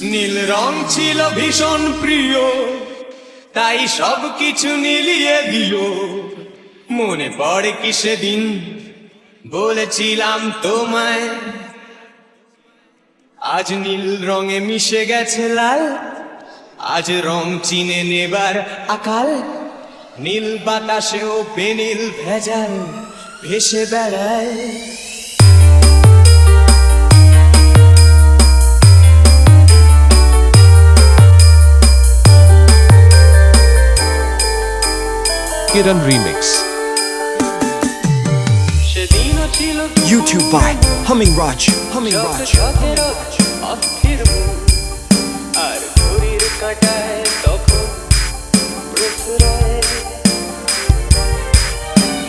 নীল রং ছিল ভীষণ প্রিয়, তাই সব কিছু নীলিয়ে দিল। মনে পড়ে কি সেদিন বলেছিলাম তোমায়, আজ নীল রঙে মিশে গেছে লাল। আজ রং চিনে নেবার আকাল, নীল বাতাসেও বেনীল ভেজাল ভেসে বেড়ায়। Kiran Remix. YouTube by Humming Raj. আর ঘড়ির কাঁটায় তখন প্রসরায়।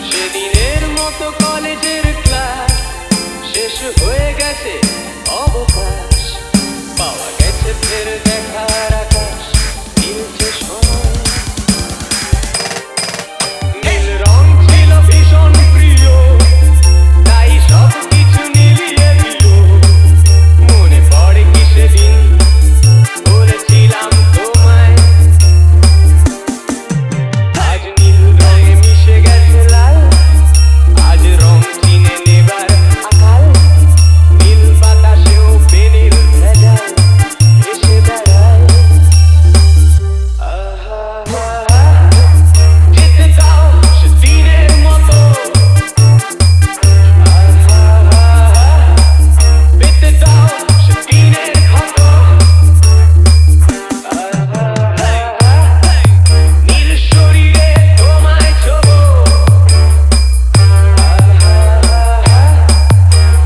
সেদিনের মতো কলেজের ক্লাস শেষ হয়ে গেছে, অবকাশ পাওয়া গেছে ফের দেখার আকাশ, মিলছে সময়। নীল রং ছিল ভীষণ প্রিয়, তাই সব কিছু নীলিয়ে দিল। মনে পড়ে কি সেদিন বলেছিলাম তোমায়, আজ নীল রঙে মিশে গেছে লাল। আজ রং চিনে নেবার আকাল, নীল বাতাসেও বেনীল ভেজাল ভেসে বেড়ায়। যেতে দাও সেদিনের মতো, পেতে দাও সেদিনের ক্ষত। নীল শরীরে তোমায় ছোবো,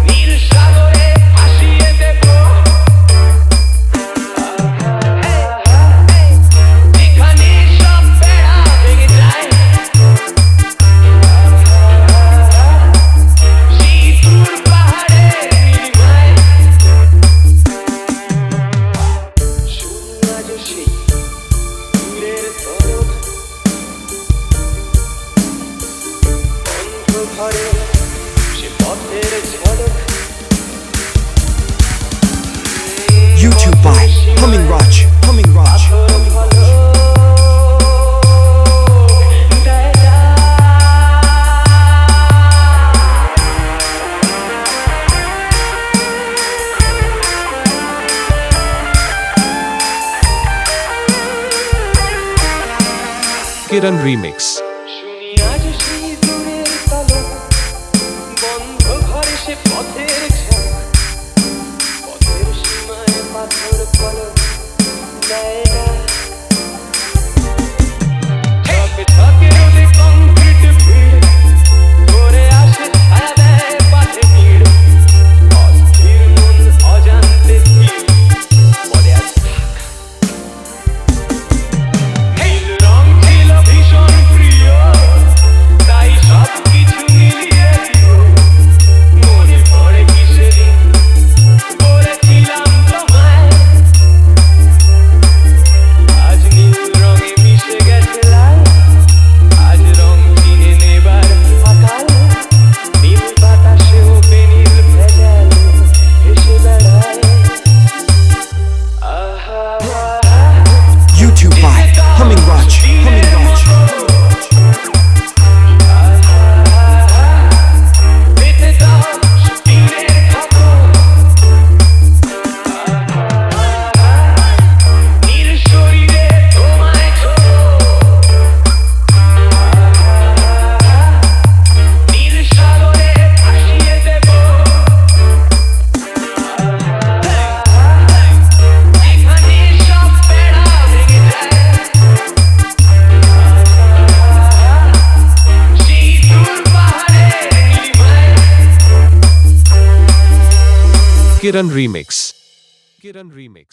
নীল সাগরে ভাসিয়ে দেব। যেখানে সব বেড়া ভেঙে যায়, সেই দূর পাহাড়ের নীলিমায়। শুনি আজ সেই দূরের তরফ, বন্ধ ঘরে সে পথের ঝলক। YouTube by Humming Raj. পাথর ফলক দেয় না। Kiran Remix. শুনি আজ সেই দূরের তলক, বন্ধ ঘরে সে পথের ঝলক। পথের সীমায় পাথর ফলক দেয় না। ঝকে ঝকে রোদে কংক্রিট ভিড় করে আসে, ছায়া দেয় বাঁধে ভিড়। অস্থির মন অজান্তে ভিড় বলে আজ থাক। নীল রং ছিল ভীষণ প্রিয়, তাই সব কিছু মিলিয়ে দিল। মনে পড়ে কি সেদিন বলেছিলাম তোমায়, আজ নীল রঙে মিশে গেছে লাল। আজ রং চিনে নেবার আকাল, নীল বাতাসেও বেনীল ভেজাল ভেসে বেড়ায়। YouTube by Humming Raj. পেতে দাও সেদিনের ক্ষত। নীল শরীরে তোমায় ছোবো, নীল সাগরে ভাসিয়ে দেব। যেখানে সব বেড়া ভেঙে যায়, সেই দূর পাহাড়ের নীলিমায়। Kiran Remix.